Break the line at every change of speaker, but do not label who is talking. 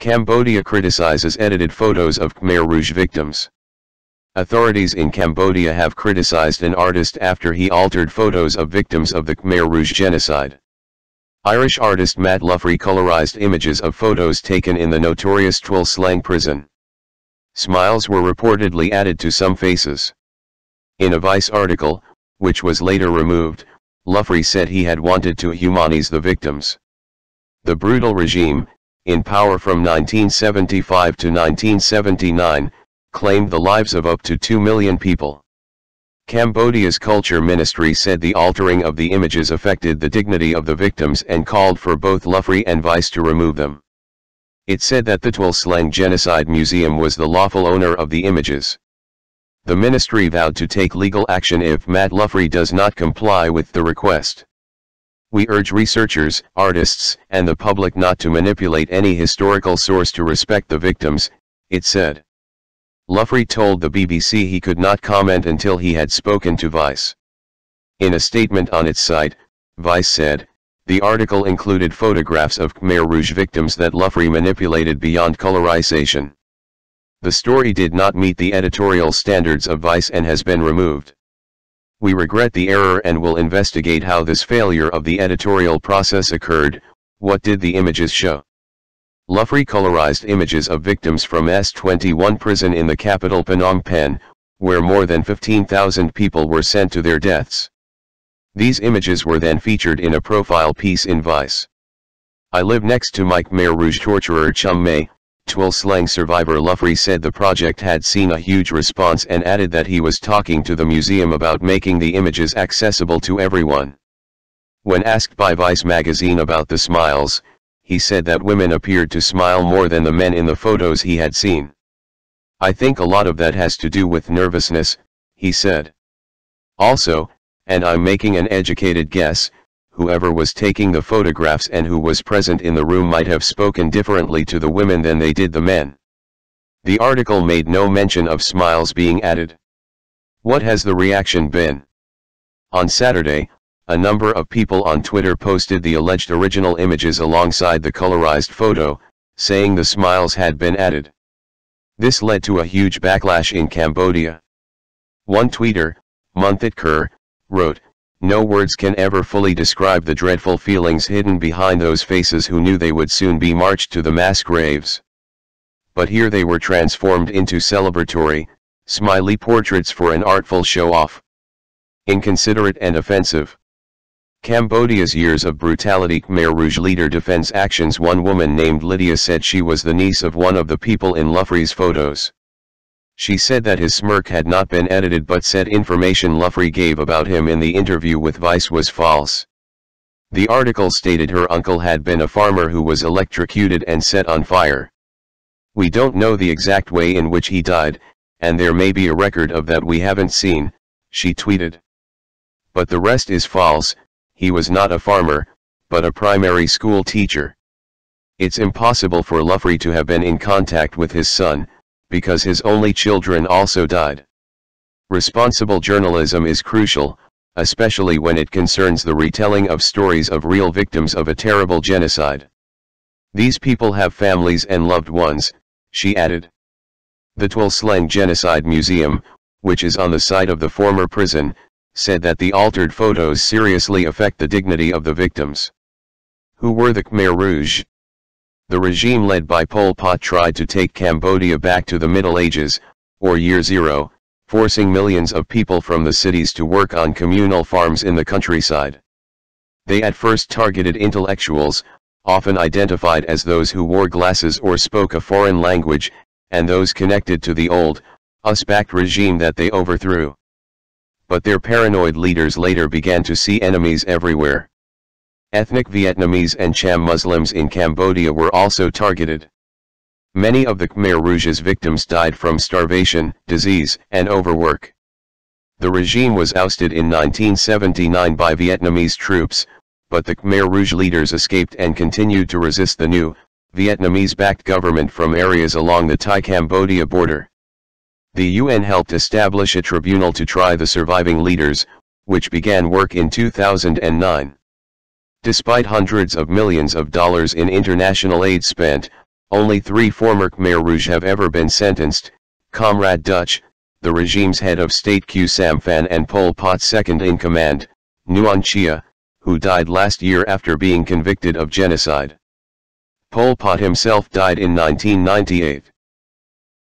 Cambodia criticises edited photos of Khmer Rouge victims. Authorities in Cambodia have criticized an artist after he altered photos of victims of the Khmer Rouge genocide. Irish artist Matt Loughrey colorized images of photos taken in the notorious Tuol Sleng prison. Smiles were reportedly added to some faces. In a Vice article, which was later removed, Loughrey said he had wanted to humanise the victims. The brutal regime, in power from 1975 to 1979, claimed the lives of up to 2 million people. Cambodia's Culture Ministry said the altering of the images affected the dignity of the victims and called for both Loughrey and Vice to remove them. It said that the Tuol Sleng Genocide Museum was the lawful owner of the images. The ministry vowed to take legal action if Matt Loughrey does not comply with the request. We urge researchers, artists, and the public not to manipulate any historical source to respect the victims, it said. Loughrey told the BBC he could not comment until he had spoken to Vice. In a statement on its site, Vice said, the article included photographs of Khmer Rouge victims that Loughrey manipulated beyond colorization. The story did not meet the editorial standards of Vice and has been removed. We regret the error and will investigate how this failure of the editorial process occurred. What did the images show? Loughrey colorized images of victims from S21 prison in the capital Phnom Penh, where more than 15,000 people were sent to their deaths. These images were then featured in a profile piece in Vice. I live next to my Khmer Rouge torturer Chum May, Tuol Sleng survivor. Loughrey said the project had seen a huge response and added that he was talking to the museum about making the images accessible to everyone. When asked by Vice magazine about the smiles, he said that women appeared to smile more than the men in the photos he had seen. I think a lot of that has to do with nervousness, he said. Also, and I'm making an educated guess, whoever was taking the photographs and who was present in the room might have spoken differently to the women than they did the men. The article made no mention of smiles being added. What has the reaction been? On Saturday, a number of people on Twitter posted the alleged original images alongside the colorized photo, saying the smiles had been added. This led to a huge backlash in Cambodia. One tweeter, Munthit Kerr, wrote, "No words can ever fully describe the dreadful feelings hidden behind those faces who knew they would soon be marched to the mass graves. But here they were transformed into celebratory, smiley portraits for an artful show-off. Inconsiderate and offensive." Cambodia's years of brutality. Khmer Rouge leader defends actions. One woman named Lydia said she was the niece of one of the people in Loughrey's photos. She said that his smirk had not been edited but said information Loughrey gave about him in the interview with Vice was false. The article stated her uncle had been a farmer who was electrocuted and set on fire. "We don't know the exact way in which he died, and there may be a record of that we haven't seen," she tweeted. "But the rest is false. He was not a farmer, but a primary school teacher. It's impossible for Loughrey to have been in contact with his son, because his only children also died." Responsible journalism is crucial, especially when it concerns the retelling of stories of real victims of a terrible genocide. These people have families and loved ones, she added. The Tuol Sleng Genocide Museum, which is on the site of the former prison, said that the altered photos seriously affect the dignity of the victims. Who were the Khmer Rouge? The regime led by Pol Pot tried to take Cambodia back to the Middle Ages, or Year Zero, forcing millions of people from the cities to work on communal farms in the countryside. They at first targeted intellectuals, often identified as those who wore glasses or spoke a foreign language, and those connected to the old, US-backed regime that they overthrew. But their paranoid leaders later began to see enemies everywhere. Ethnic Vietnamese and Cham Muslims in Cambodia were also targeted. Many of the Khmer Rouge's victims died from starvation, disease, and overwork. The regime was ousted in 1979 by Vietnamese troops, but the Khmer Rouge leaders escaped and continued to resist the new, Vietnamese-backed government from areas along the Thai-Cambodia border. The UN helped establish a tribunal to try the surviving leaders, which began work in 2009. Despite hundreds of millions of dollars in international aid spent, Only 3 former Khmer Rouge have ever been sentenced: Comrade Dutch, the regime's head of state Khieu Samphan, and Pol Pot's second in command, Nguyen Chia, who died last year after being convicted of genocide. Pol Pot himself died in 1998.